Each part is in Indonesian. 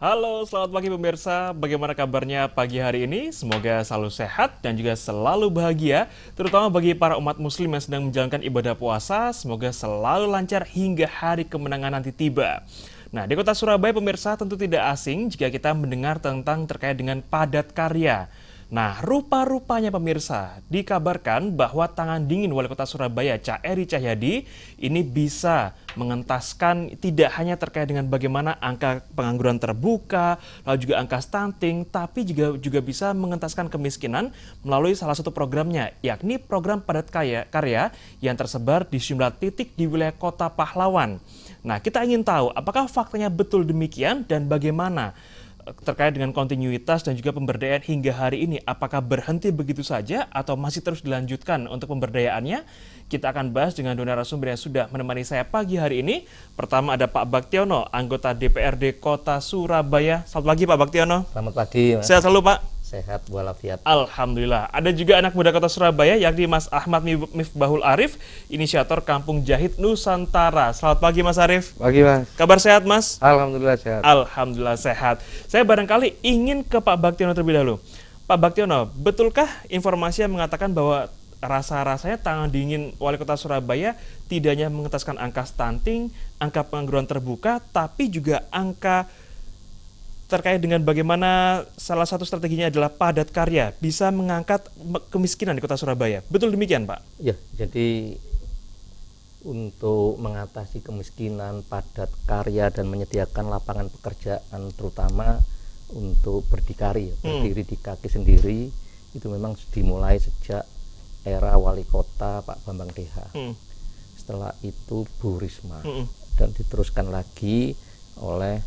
Halo, selamat pagi pemirsa. Bagaimana kabarnya pagi hari ini? Semoga selalu sehat dan juga selalu bahagia, terutama bagi para umat muslim yang sedang menjalankan ibadah puasa. Semoga selalu lancar hingga hari kemenangan nanti tiba. Nah, di kota Surabaya pemirsa tentu tidak asing jika kita mendengar tentang terkait dengan padat karya. Nah, rupa-rupanya pemirsa, dikabarkan bahwa tangan dingin Wali Kota Surabaya, Cak Eri Cahyadi, ini bisa mengentaskan tidak hanya terkait dengan bagaimana angka pengangguran terbuka, lalu juga angka stunting, tapi juga bisa mengentaskan kemiskinan melalui salah satu programnya, yakni program padat karya yang tersebar di sejumlah titik di wilayah Kota Pahlawan. Nah, kita ingin tahu apakah faktanya betul demikian dan bagaimana terkait dengan kontinuitas dan juga pemberdayaan hingga hari ini. Apakah berhenti begitu saja atau masih terus dilanjutkan untuk pemberdayaannya? Kita akan bahas dengan dua narasumber yang sudah menemani saya pagi hari ini. Pertama ada Pak Baktiono, anggota DPRD Kota Surabaya. Selamat pagi Pak Baktiono. Selamat pagi Mas. Sehat selalu Pak. Sehat walafiat. Alhamdulillah. Ada juga anak muda Kota Surabaya yakni Mas Ahmad Mifbahul Arif, inisiator Kampung Jahit Nusantara. Selamat pagi Mas Arif. Pagi Mas. Kabar sehat Mas? Alhamdulillah sehat. Alhamdulillah sehat. Saya barangkali ingin ke Pak Baktiono terlebih dahulu. Pak Baktiono, betulkah informasi yang mengatakan bahwa rasa-rasanya tangan dingin Wali Kota Surabaya tidak hanya mengentaskan angka stunting, angka pengangguran terbuka, tapi juga angka terkait dengan bagaimana salah satu strateginya adalah padat karya, bisa mengangkat kemiskinan di Kota Surabaya. Betul demikian, Pak? Ya, jadi untuk mengatasi kemiskinan, padat karya, dan menyediakan lapangan pekerjaan, terutama untuk berdikari, berdiri di kaki sendiri, itu memang dimulai sejak era Wali Kota Pak Bambang Deha. Setelah itu Bu Risma, dan diteruskan lagi oleh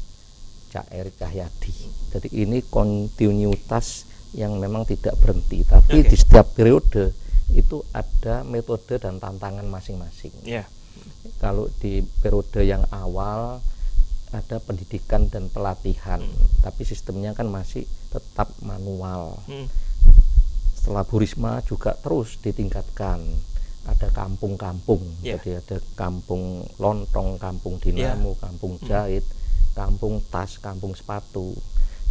Cak Eri Cahyadi. Jadi ini kontinuitas yang memang tidak berhenti, tapi di setiap periode itu ada metode dan tantangan masing-masing. Kalau di periode yang awal ada pendidikan dan pelatihan, tapi sistemnya kan masih tetap manual. Setelah Bu Risma juga terus ditingkatkan, ada kampung-kampung, jadi ada kampung lontong, kampung dinamo, kampung jahit, kampung tas, kampung sepatu.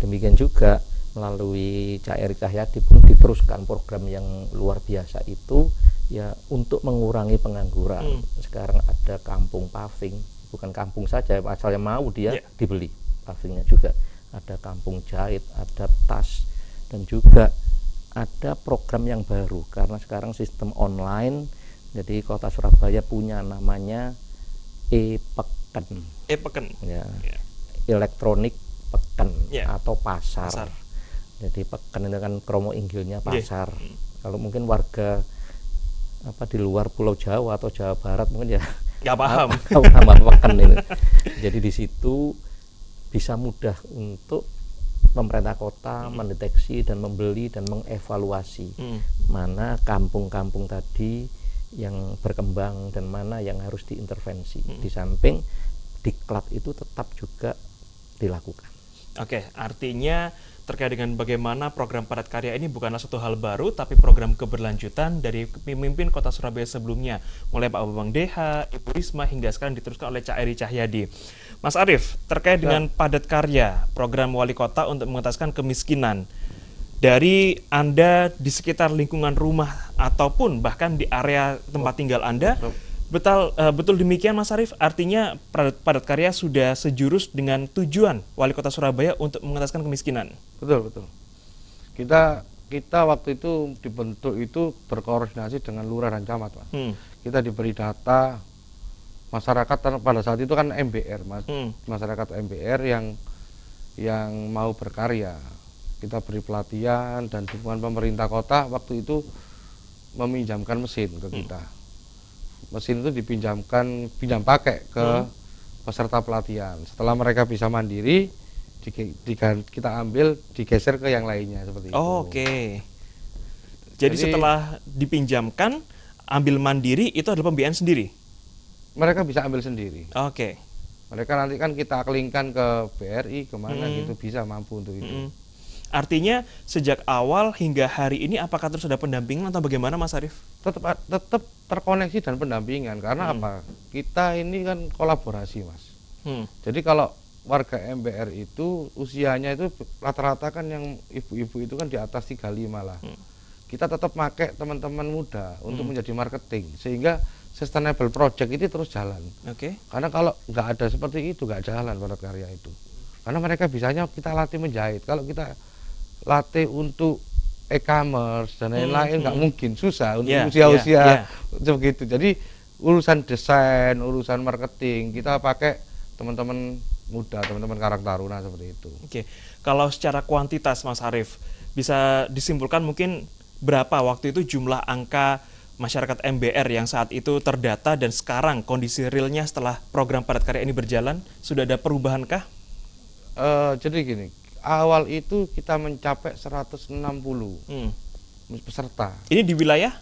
Demikian juga melalui Cak Eri Cahyadi pun diteruskan program yang luar biasa itu ya untuk mengurangi pengangguran. Sekarang ada kampung paving, bukan kampung saja, asalnya mau dia dibeli pavingnya juga. Ada kampung jahit, ada tas, dan juga ada program yang baru karena sekarang sistem online. Jadi Kota Surabaya punya namanya e-peken. Ya. Elektronik peken atau pasar. Jadi peken itu kan kromo inggilnya pasar. Kalau mungkin warga di luar Pulau Jawa atau Jawa Barat mungkin ya nggak paham nama peken ini. Jadi di situ bisa mudah untuk pemerintah kota mendeteksi dan membeli dan mengevaluasi mana kampung-kampung tadi yang berkembang dan mana yang harus diintervensi. Di samping diklat itu tetap juga dilakukan. Oke, artinya terkait dengan bagaimana program padat karya ini bukanlah suatu hal baru, tapi program keberlanjutan dari pemimpin Kota Surabaya sebelumnya, mulai Pak Bambang Deha, Ibu Risma, hingga sekarang diteruskan oleh Cak Eri Cahyadi. Mas Arif, terkait dengan padat karya, program Wali Kota untuk mengentaskan kemiskinan, dari Anda di sekitar lingkungan rumah ataupun bahkan di area tempat tinggal Anda, betul demikian Mas Arif, artinya padat karya sudah sejurus dengan tujuan Wali Kota Surabaya untuk mengentaskan kemiskinan. Betul. Kita waktu itu dibentuk itu berkoordinasi dengan lurah dan camat, Mas. Kita diberi data masyarakat pada saat itu kan MBR, Mas. Masyarakat MBR yang mau berkarya. Kita beri pelatihan dan dukungan pemerintah kota waktu itu meminjamkan mesin ke kita. Mesin itu pinjam pakai ke peserta pelatihan. Setelah mereka bisa mandiri, kita ambil, digeser ke yang lainnya seperti itu. Oke. Jadi setelah dipinjamkan, ambil mandiri itu adalah pembiayaan sendiri? Mereka bisa ambil sendiri. Oke. Mereka nanti kan kita kelingkan ke BRI, kemana gitu, bisa mampu untuk itu. Artinya sejak awal hingga hari ini apakah terus ada pendampingan atau bagaimana Mas Arif? Tetap terkoneksi dan pendampingan karena apa? Kita ini kan kolaborasi, Mas. Jadi kalau warga MBR itu usianya itu rata-rata kan yang ibu-ibu itu kan di atas 35 lah. Kita tetap pakai teman-teman muda untuk menjadi marketing sehingga sustainable project ini terus jalan. Karena kalau nggak ada seperti itu nggak jalan padat karya itu. Karena mereka bisanya kita latih menjahit. Kalau kita latih untuk e-commerce dan lain-lain nggak mungkin, susah untuk usia-usia begitu. Jadi urusan desain, urusan marketing kita pakai teman-teman muda, teman-teman Karang Taruna seperti itu. Kalau secara kuantitas Mas Arief bisa disimpulkan mungkin berapa waktu itu jumlah angka masyarakat MBR yang saat itu terdata dan sekarang kondisi realnya setelah program padat karya ini berjalan, sudah ada perubahankah? Jadi gini, awal itu kita mencapai 160 peserta. Ini di wilayah?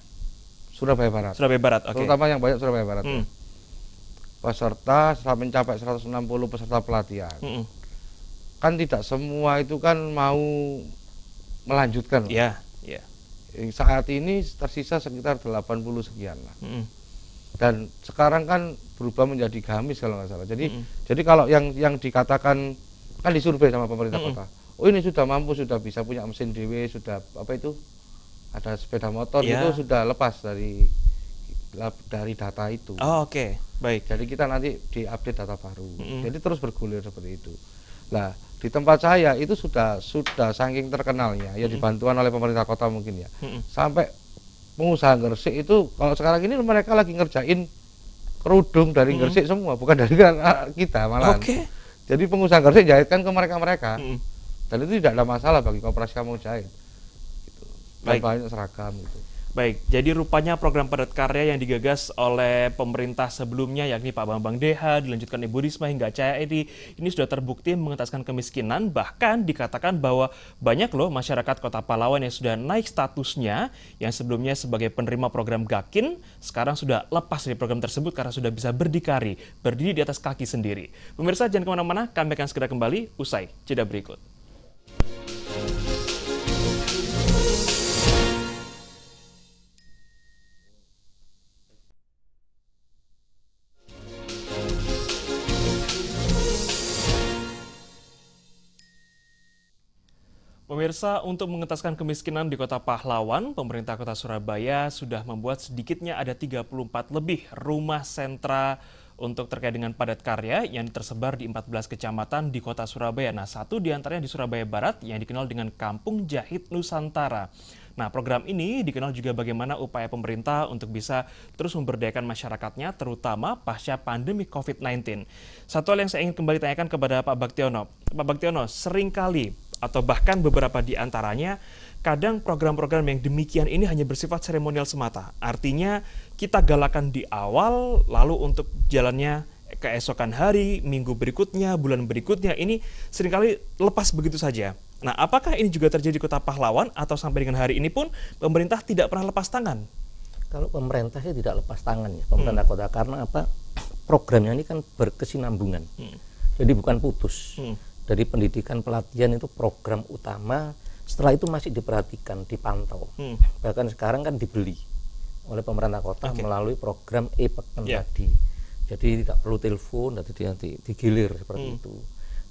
Surabaya Barat. Surabaya Barat, terutama yang banyak Surabaya Barat. Peserta setelah mencapai 160 peserta pelatihan. Kan tidak semua itu kan mau melanjutkan. Saat ini tersisa sekitar 80 sekian lah. Dan sekarang kan berubah menjadi gamis kalau nggak salah. Jadi kalau yang dikatakan kan disurvei sama pemerintah kota. Oh ini sudah mampu, sudah bisa punya mesin DW, sudah apa itu ada sepeda motor itu sudah lepas dari data itu. Baik. Jadi kita nanti diupdate data baru. Jadi terus bergulir seperti itu. Nah di tempat saya itu sudah saking terkenalnya ya dibantuan oleh pemerintah kota mungkin ya. Sampai pengusaha Gresik itu kalau sekarang ini mereka lagi ngerjain kerudung dari Gresik semua, bukan dari kita malah. Jadi pengusaha Gresik jahitkan ke mereka. Dan itu tidak ada masalah bagi koperasi kamu jahit. Gitu. Dan banyak seragam gitu. Baik, jadi rupanya program padat karya yang digagas oleh pemerintah sebelumnya yakni Pak Bambang Deha, dilanjutkan Ibu Risma hingga Cahaya Edi, ini sudah terbukti mengentaskan kemiskinan, bahkan dikatakan bahwa banyak loh masyarakat Kota Pahlawan yang sudah naik statusnya, yang sebelumnya sebagai penerima program Gakin, sekarang sudah lepas dari program tersebut karena sudah bisa berdikari, berdiri di atas kaki sendiri. Pemirsa jangan kemana-mana, kami akan segera kembali usai jeda berikut. Pemirsa, untuk mengentaskan kemiskinan di Kota Pahlawan, pemerintah Kota Surabaya sudah membuat sedikitnya ada 34 lebih rumah sentra untuk terkait dengan padat karya yang tersebar di 14 kecamatan di Kota Surabaya. Nah, satu di antaranya di Surabaya Barat yang dikenal dengan Kampung Jahit Nusantara. Nah, program ini dikenal juga bagaimana upaya pemerintah untuk bisa terus memberdayakan masyarakatnya, terutama pasca pandemi COVID-19. Satu hal yang saya ingin kembali tanyakan kepada Pak Baktiono. Pak Baktiono, seringkali atau bahkan beberapa di antaranya, kadang program-program yang demikian ini hanya bersifat seremonial semata. Artinya kita galakan di awal, lalu untuk jalannya keesokan hari, minggu berikutnya, bulan berikutnya, ini seringkali lepas begitu saja. Nah, apakah ini juga terjadi di Kota Pahlawan atau sampai dengan hari ini pun pemerintah tidak pernah lepas tangan? Kalau pemerintah sih tidak lepas tangan ya, pemerintah kota, karena apa? Programnya ini kan berkesinambungan. Jadi bukan putus. Dari pendidikan pelatihan itu program utama, setelah itu masih diperhatikan, dipantau. Bahkan sekarang kan dibeli oleh pemerintah kota melalui program e-peken tadi. Jadi tidak perlu telepon, nanti digilir seperti itu.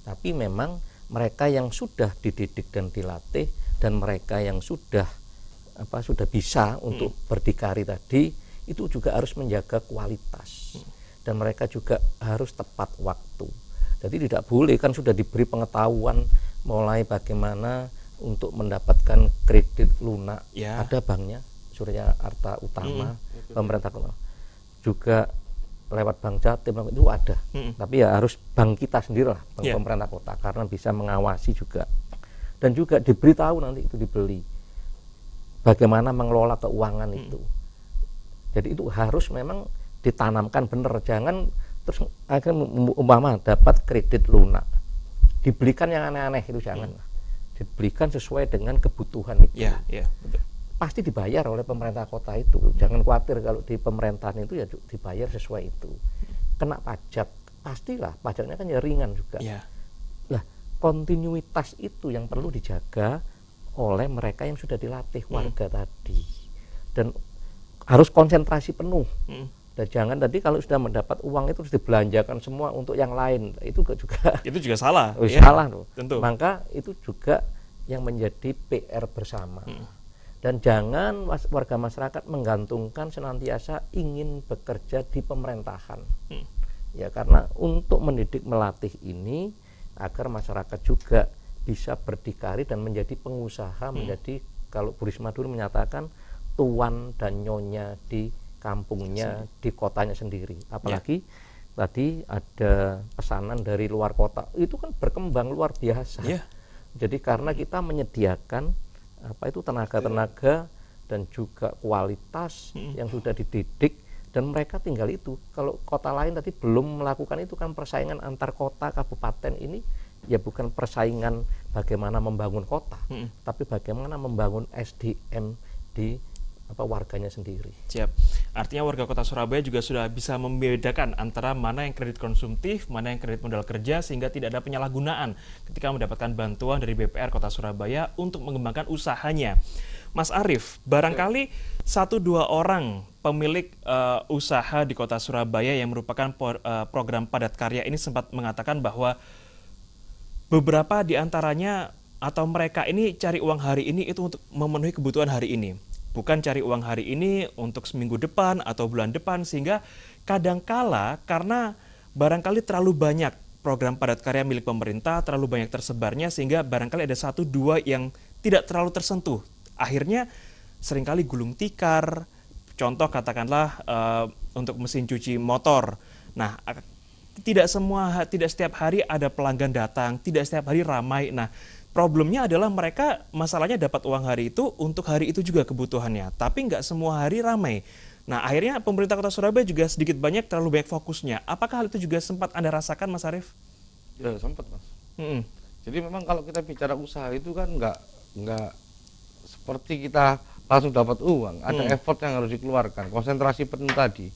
Tapi memang mereka yang sudah dididik dan dilatih dan mereka yang sudah bisa untuk berdikari tadi itu juga harus menjaga kualitas dan mereka juga harus tepat waktu. Jadi tidak boleh, kan sudah diberi pengetahuan mulai bagaimana untuk mendapatkan kredit lunak. Ada banknya, Surya Arta Utama, pemerintah kota. Juga lewat Bank Jatim itu ada. Tapi ya harus bank kita sendiri lah, bank pemerintah kota, karena bisa mengawasi juga. Dan juga diberitahu nanti itu dibeli. Bagaimana mengelola keuangan itu. Jadi itu harus memang ditanamkan benar, jangan terus akhirnya umpama dapat kredit lunak dibelikan yang aneh-aneh itu jangan, dibelikan sesuai dengan kebutuhan itu. Betul. Pasti dibayar oleh pemerintah kota itu, jangan khawatir kalau di pemerintahan itu ya dibayar sesuai itu. Kena pajak pastilah, pajaknya kan ya ringan juga. Lah kontinuitas itu yang perlu dijaga oleh mereka yang sudah dilatih warga tadi, dan harus konsentrasi penuh. Dan jangan tadi kalau sudah mendapat uang itu harus dibelanjakan semua untuk yang lain, itu juga salah. Salah loh. Tentu. Maka itu juga yang menjadi PR bersama. Dan jangan warga masyarakat menggantungkan senantiasa ingin bekerja di pemerintahan. Ya, karena untuk mendidik melatih ini agar masyarakat juga bisa berdikari dan menjadi pengusaha, menjadi kalau Bu Risma dulu menyatakan tuan dan nyonya di kampungnya, di kotanya sendiri. Apalagi tadi ada pesanan dari luar kota, itu kan berkembang luar biasa. Jadi karena kita menyediakan tenaga-tenaga dan juga kualitas yang sudah dididik, dan mereka tinggal itu. Kalau kota lain tadi belum melakukan itu, kan persaingan antar kota kabupaten ini ya bukan persaingan bagaimana membangun kota, tapi bagaimana membangun SDM di warganya sendiri. Siap. Artinya warga kota Surabaya juga sudah bisa membedakan antara mana yang kredit konsumtif, mana yang kredit modal kerja, sehingga tidak ada penyalahgunaan ketika mendapatkan bantuan dari BPR Kota Surabaya untuk mengembangkan usahanya. Mas Arief, barangkali 1-2 orang pemilik usaha di kota Surabaya yang merupakan program padat karya ini sempat mengatakan bahwa beberapa di antaranya atau mereka ini cari uang hari ini itu untuk memenuhi kebutuhan hari ini. Bukan cari uang hari ini untuk seminggu depan atau bulan depan, sehingga kadangkala karena barangkali terlalu banyak program padat karya milik pemerintah, terlalu banyak tersebarnya, sehingga barangkali ada 1-2 yang tidak terlalu tersentuh. Akhirnya seringkali gulung tikar, contoh katakanlah untuk mesin cuci motor. Nah, tidak setiap hari ada pelanggan datang, tidak setiap hari ramai. Nah, problemnya adalah mereka masalahnya dapat uang hari itu untuk hari itu juga kebutuhannya, tapi nggak semua hari ramai. Nah, akhirnya pemerintah Kota Surabaya juga sedikit banyak terlalu banyak fokusnya. Apakah hal itu juga sempat Anda rasakan, Mas Arief? Ya, sempat, Mas. Jadi memang kalau kita bicara usaha itu kan nggak seperti kita langsung dapat uang, ada effort yang harus dikeluarkan, konsentrasi penuh tadi.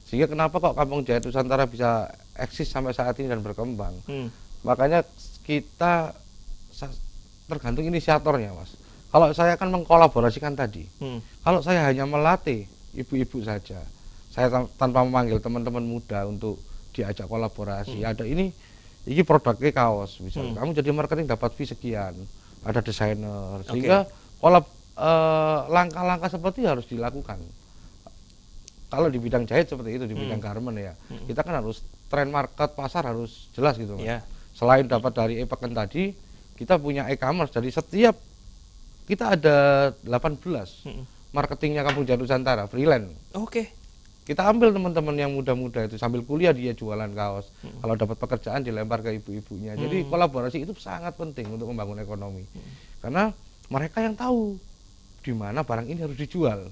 Sehingga kenapa kok Kampung Jaya Nusantara bisa eksis sampai saat ini dan berkembang? Makanya kita tergantung inisiatornya, Mas. Kalau saya akan mengkolaborasikan tadi, kalau saya hanya melatih ibu-ibu saja, saya tanpa memanggil teman-teman muda untuk diajak kolaborasi, ada ini produknya kaos, misalnya kamu jadi marketing dapat fee sekian, ada desainer, sehingga langkah-langkah seperti harus dilakukan. Kalau di bidang jahit seperti itu, di bidang garment ya, kita kan harus tren market pasar harus jelas gitu, Mas. Selain dapat dari e-peken tadi, kita punya e-commerce, dari setiap kita ada 18 marketingnya Kampung Jaya Nusantara freelance. Kita ambil teman-teman yang muda-muda itu sambil kuliah dia jualan kaos. Kalau dapat pekerjaan dilempar ke ibu-ibunya. Jadi kolaborasi itu sangat penting untuk membangun ekonomi. Karena mereka yang tahu di mana barang ini harus dijual.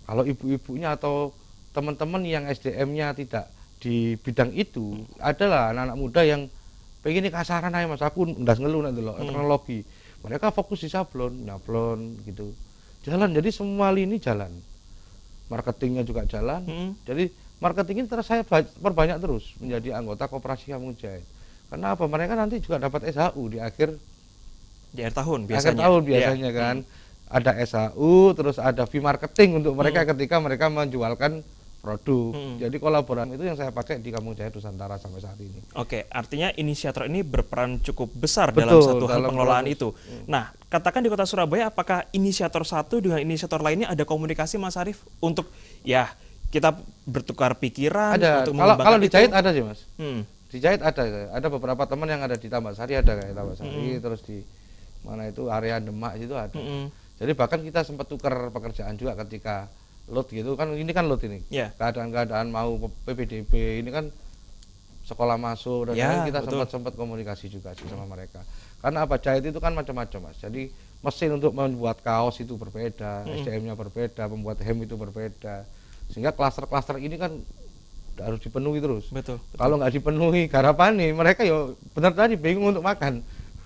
Kalau ibu-ibunya atau teman-teman yang SDM-nya tidak di bidang itu, adalah anak-anak muda yang pengen kasaran aja, Mas, aku ndas ngeluh nanti loh teknologi. Mereka fokus di sablon, nyablon gitu. Jalan, jadi semua lini jalan. Marketingnya juga jalan. Jadi marketing ini terus saya perbanyak terus menjadi anggota koperasi Kampung Jahit. Karena apa? Mereka nanti juga dapat SHU di akhir tahun biasanya. Akhir tahun biasanya kan. Ada SHU, terus ada fee marketing untuk mereka ketika mereka menjualkan produk. Jadi kolaborasi itu yang saya pakai di Kampung Jaya Nusantara sampai saat ini. Artinya inisiator ini berperan cukup besar dalam satu hal pengelolaan itu. Nah, katakan di Kota Surabaya, apakah inisiator satu dengan inisiator lainnya ada komunikasi, Mas Arief, untuk ya kita bertukar pikiran? Ada. Untuk kalau di Jahit ada sih, Mas. Di Jahit ada beberapa teman yang ada di Tambak-Sari, ada kayak Tambak-Sari, terus di mana itu area Demak itu ada. Jadi bahkan kita sempat tukar pekerjaan juga ketika lot gitu kan, ini kan lot ini keadaan-keadaan mau PPDB ini kan sekolah masuk dan kita sempat komunikasi juga sih sama mereka. Karena apa, jahit itu kan macam-macam, Mas. Jadi mesin untuk membuat kaos itu berbeda, SDM-nya berbeda, membuat hem itu berbeda, sehingga klaster-klaster ini kan harus dipenuhi terus. Kalau nggak dipenuhi garapan nih mereka benar tadi bingung untuk makan.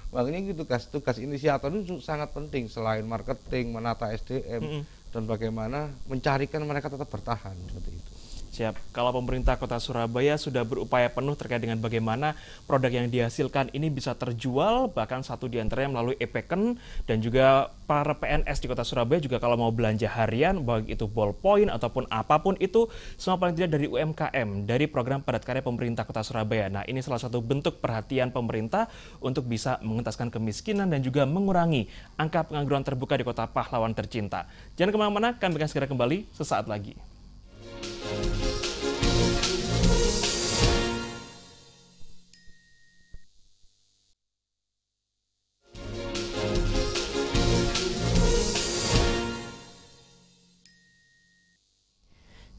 Makanya tugas inisiator itu sangat penting, selain marketing, menata SDM, dan bagaimana mencarikan mereka tetap bertahan seperti itu. Siap. Kalau pemerintah Kota Surabaya sudah berupaya penuh terkait dengan bagaimana produk yang dihasilkan ini bisa terjual, bahkan satu di antaranya melalui e-peken, dan juga para PNS di Kota Surabaya juga kalau mau belanja harian, baik itu ballpoint ataupun apapun itu, semua paling tidak dari UMKM, dari program padat karya pemerintah Kota Surabaya. Nah, ini salah satu bentuk perhatian pemerintah untuk bisa mengentaskan kemiskinan dan juga mengurangi angka pengangguran terbuka di Kota Pahlawan tercinta. Jangan kemana-mana, kami akan segera kembali sesaat lagi.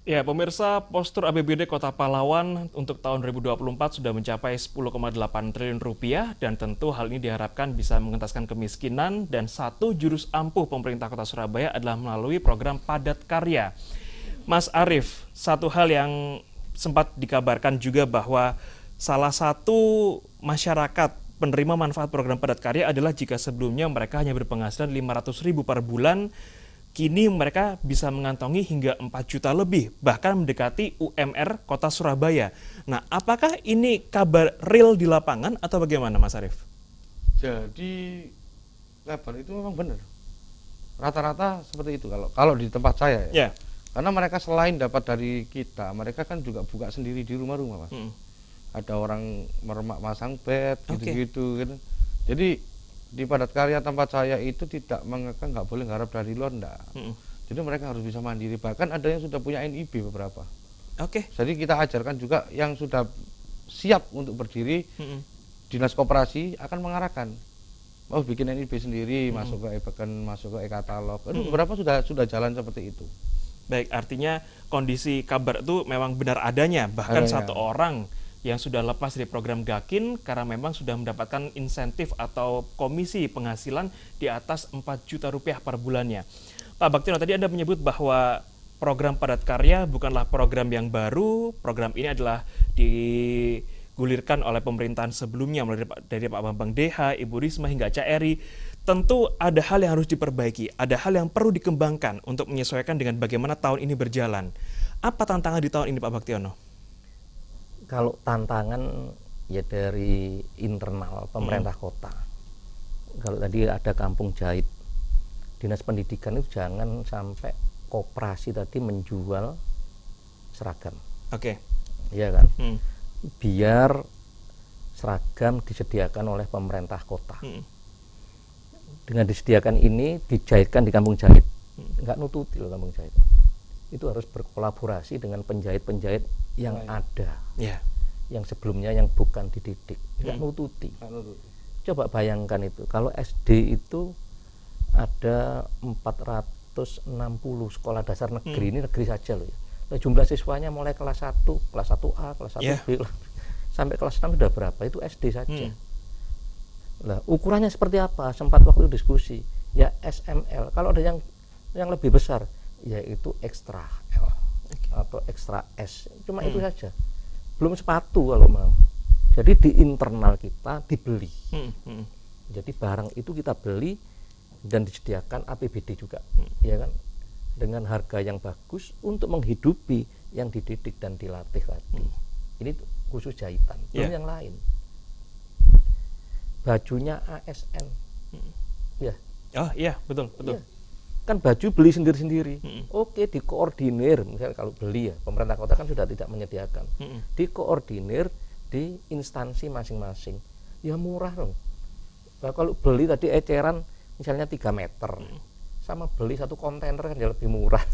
Ya, pemirsa, postur APBD Kota Pahlawan untuk tahun 2024 sudah mencapai 10,8 triliun rupiah dan tentu hal ini diharapkan bisa mengentaskan kemiskinan, dan satu jurus ampuh pemerintah Kota Surabaya adalah melalui program padat karya. Mas Arief, satu hal yang sempat dikabarkan juga bahwa salah satu masyarakat penerima manfaat program padat karya adalah jika sebelumnya mereka hanya berpenghasilan 500.000 per bulan, kini mereka bisa mengantongi hingga 4 juta lebih, bahkan mendekati UMR Kota Surabaya. Nah, apakah ini kabar real di lapangan atau bagaimana, Mas Arief? Jadi kabar itu memang benar. Rata-rata seperti itu kalau di tempat saya ya. Karena mereka selain dapat dari kita, mereka kan juga buka sendiri di rumah-rumah, Mas. Ada orang meremak masang bed gitu-gitu gitu. Jadi di padat karya tempat saya itu tidak mengekang, nggak boleh ngarep dari luar, enggak. Jadi mereka harus bisa mandiri, bahkan ada yang sudah punya NIB beberapa. Jadi kita ajarkan juga yang sudah siap untuk berdiri, dinas koperasi akan mengarahkan, mau bikin NIB sendiri, masuk ke e-peken, masuk ke e-katalog. Beberapa sudah jalan seperti itu. Baik, artinya kondisi kabar itu memang benar adanya, bahkan satu orang yang sudah lepas dari program Gakin karena memang sudah mendapatkan insentif atau komisi penghasilan di atas 4 juta rupiah per bulannya. Pak Baktiono, tadi Anda menyebut bahwa program padat karya bukanlah program yang baru. Program ini adalah digulirkan oleh pemerintahan sebelumnya, mulai dari Pak Bambang DH, Ibu Risma hingga CRI. Tentu ada hal yang harus diperbaiki, ada hal yang perlu dikembangkan untuk menyesuaikan dengan bagaimana tahun ini berjalan. Apa tantangan di tahun ini, Pak Baktiono? Kalau tantangan ya dari internal pemerintah kota. Kalau tadi ada kampung jahit, dinas pendidikan itu jangan sampai koperasi tadi menjual seragam. Iya kan? Biar seragam disediakan oleh pemerintah kota. Dengan disediakan ini dijahitkan di kampung jahit. Nggak nututi loh kampung jahit. Itu harus berkolaborasi dengan penjahit-penjahit yang ada, yang sebelumnya yang bukan dididik, nggak nututi. Coba bayangkan itu, kalau SD itu ada 460 sekolah dasar negeri, ini negeri saja loh ya. Nah, jumlah siswanya mulai kelas 1, kelas 1A, kelas 1B, sampai kelas 6 sudah berapa, itu SD saja. Lah, ukurannya seperti apa? Sempat waktu diskusi, ya SML, kalau ada yang lebih besar, yaitu ekstra L atau ekstra S, cuma itu saja, belum sepatu kalau mau. Jadi di internal kita dibeli, jadi barang itu kita beli dan disediakan APBD juga, ya kan, dengan harga yang bagus untuk menghidupi yang dididik dan dilatih tadi. Ini khusus jahitan, belum yang lain. Bajunya ASN, betul. Ya. Kan baju beli sendiri-sendiri. Oke, dikoordinir, misalnya kalau beli ya, pemerintah kota kan sudah tidak menyediakan. Dikoordinir di instansi masing-masing. Ya murah dong. Nah, kalau beli tadi eceran misalnya 3 meter, sama beli satu kontainer kan ya lebih murah.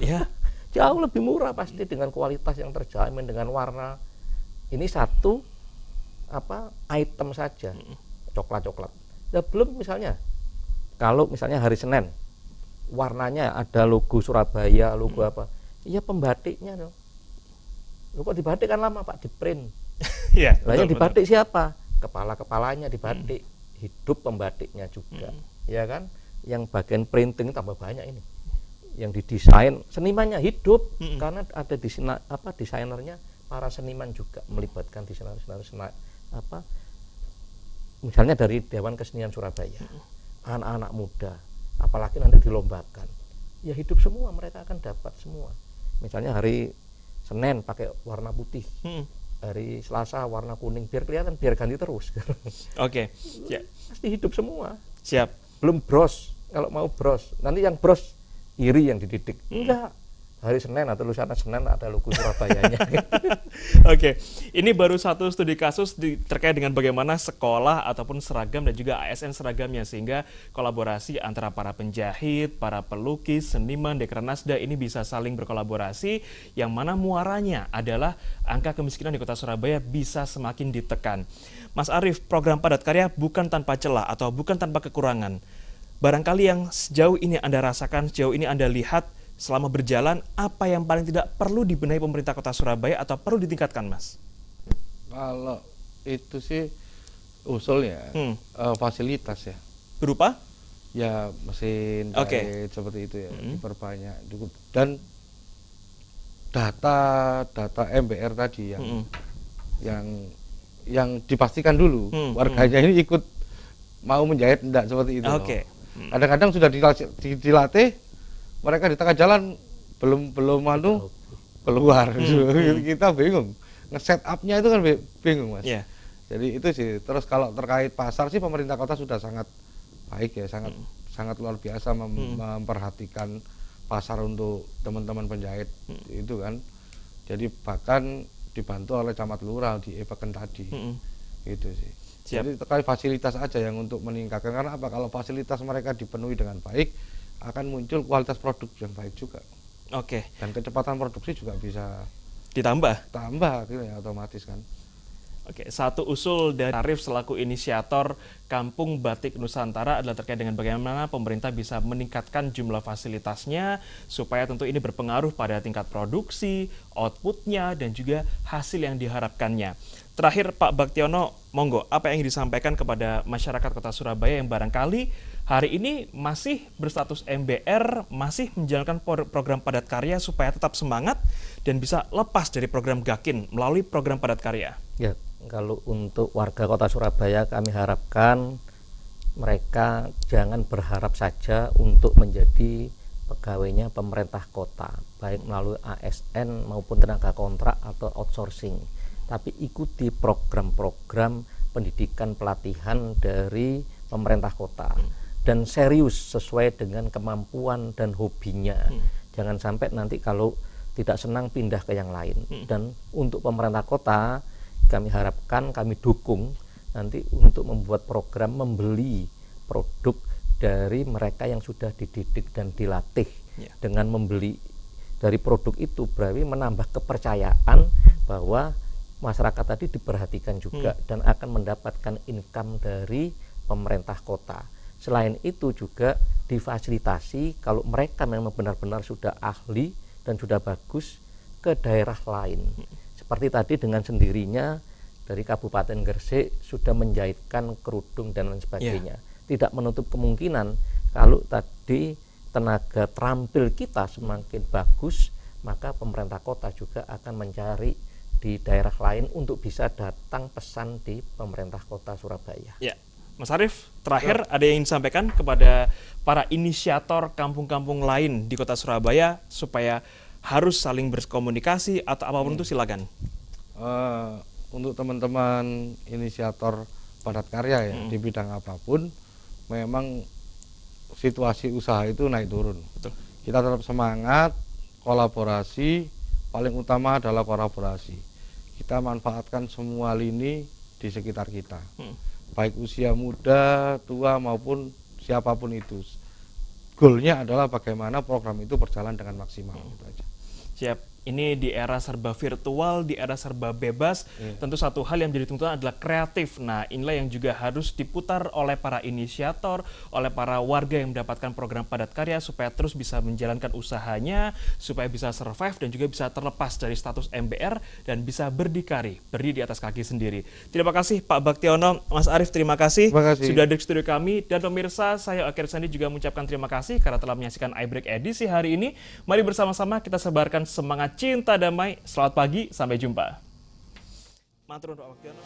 Jauh lebih murah pasti, dengan kualitas yang terjamin, dengan warna. Ini satu item saja, coklat-coklat. Ya belum misalnya, kalau misalnya hari Senin, warnanya ada logo Surabaya, logo apa? Iya, pembatiknya dong. Lu kok dibatik kan lama, Pak, di print. Lah yang dibatik siapa? Kepala-kepalanya dibatik. Hidup pembatiknya juga. Ya kan? Yang bagian printing tambah banyak ini. Yang didesain, senimannya hidup, karena ada desainernya, para seniman juga melibatkan desainer misalnya dari Dewan Kesenian Surabaya. Anak-anak muda, apalagi nanti dilombakan, ya hidup semua, mereka akan dapat semua. Misalnya hari Senin pakai warna putih, hari Selasa warna kuning, biar kelihatan, biar ganti terus. Oke, ya. Pasti hidup semua. Siap. Belum bros, kalau mau bros, nanti yang bros iri yang dididik. Enggak, hari Senin atau lusa Senin ada logo Surabayanya. Oke, ini baru satu studi kasus terkait dengan bagaimana sekolah ataupun seragam dan juga ASN seragamnya, sehingga kolaborasi antara para penjahit, para pelukis, seniman, dekranasda ini bisa saling berkolaborasi, yang mana muaranya adalah angka kemiskinan di Kota Surabaya bisa semakin ditekan. Mas Arief, program padat karya bukan tanpa celah atau bukan tanpa kekurangan. Barangkali yang sejauh ini Anda rasakan, sejauh ini Anda lihat, selama berjalan, apa yang paling tidak perlu dibenahi pemerintah Kota Surabaya atau perlu ditingkatkan, Mas? Kalau itu sih usulnya fasilitas ya. Berupa? Ya mesin jahit seperti itu ya, diperbanyak. Dan data MBR tadi yang dipastikan dulu warganya ini ikut mau menjahit enggak seperti itu. Kadang-kadang sudah dilatih, mereka di tengah jalan belum keluar. Kita bingung. Nge-set up-nya itu kan bingung, Mas. Yeah. Jadi itu sih. Terus kalau terkait pasar sih pemerintah kota sudah sangat baik ya, sangat luar biasa memperhatikan pasar untuk teman-teman penjahit itu kan. Jadi bahkan dibantu oleh camat lurah di Epeken tadi. Gitu sih. Siap. Jadi terkait fasilitas aja yang untuk meningkatkan, karena apa? Kalau fasilitas mereka dipenuhi dengan baik, akan muncul kualitas produk yang baik juga. Dan kecepatan produksi juga bisa ditambah gitu ya, otomatis kan. Satu usul dari Arief selaku inisiator Kampung Batik Nusantara adalah terkait dengan bagaimana pemerintah bisa meningkatkan jumlah fasilitasnya supaya tentu ini berpengaruh pada tingkat produksi, outputnya, dan juga hasil yang diharapkannya. Terakhir, Pak Baktiono, monggo, apa yang ingin disampaikan kepada masyarakat Kota Surabaya yang barangkali hari ini masih berstatus MBR, masih menjalankan program padat karya supaya tetap semangat dan bisa lepas dari program Gakin melalui program padat karya? Ya, kalau untuk warga Kota Surabaya kami harapkan mereka jangan berharap saja untuk menjadi pegawainya pemerintah kota, baik melalui ASN maupun tenaga kontrak atau outsourcing. Tapi ikuti program-program pendidikan pelatihan dari pemerintah kota dan serius sesuai dengan kemampuan dan hobinya. Jangan sampai nanti kalau tidak senang pindah ke yang lain. Dan untuk pemerintah kota kami harapkan, kami dukung nanti untuk membuat program membeli produk dari mereka yang sudah dididik dan dilatih. Dengan membeli dari produk itu berarti menambah kepercayaan bahwa masyarakat tadi diperhatikan juga dan akan mendapatkan income dari pemerintah kota. Selain itu juga difasilitasi kalau mereka memang benar-benar sudah ahli dan sudah bagus ke daerah lain. Seperti tadi dengan sendirinya dari Kabupaten Gresik sudah menjahitkan kerudung dan lain sebagainya. Tidak menutup kemungkinan kalau tadi tenaga terampil kita semakin bagus, maka pemerintah kota juga akan mencari di daerah lain untuk bisa datang pesan di pemerintah kota Surabaya. Ya, Mas Arief, terakhir ada yang ingin disampaikan kepada para inisiator kampung-kampung lain di kota Surabaya supaya harus saling berkomunikasi atau apapun itu silakan. Untuk teman-teman inisiator padat karya ya di bidang apapun, memang situasi usaha itu naik turun. Betul. Kita tetap semangat, kolaborasi, paling utama adalah kolaborasi. Kita manfaatkan semua lini di sekitar kita, baik usia muda, tua maupun siapapun itu. Goalnya adalah bagaimana program itu berjalan dengan maksimal. Gitu aja. Siap. Ini di era serba virtual, di era serba bebas, tentu satu hal yang menjadi tuntutan adalah kreatif. Nah, inilah yang juga harus diputar oleh para inisiator, oleh para warga yang mendapatkan program padat karya supaya terus bisa menjalankan usahanya, supaya bisa survive dan juga bisa terlepas dari status MBR dan bisa berdikari, berdiri di atas kaki sendiri. Terima kasih Pak Baktiono, Mas Arief, terima kasih sudah hadir di studio kami. Dan pemirsa, saya Akhir Sandi juga mengucapkan terima kasih karena telah menyaksikan iBreak edisi hari ini. Mari bersama-sama kita sebarkan semangat cinta damai. Selamat pagi, sampai jumpa. Matur nuwun Pak Baktiono.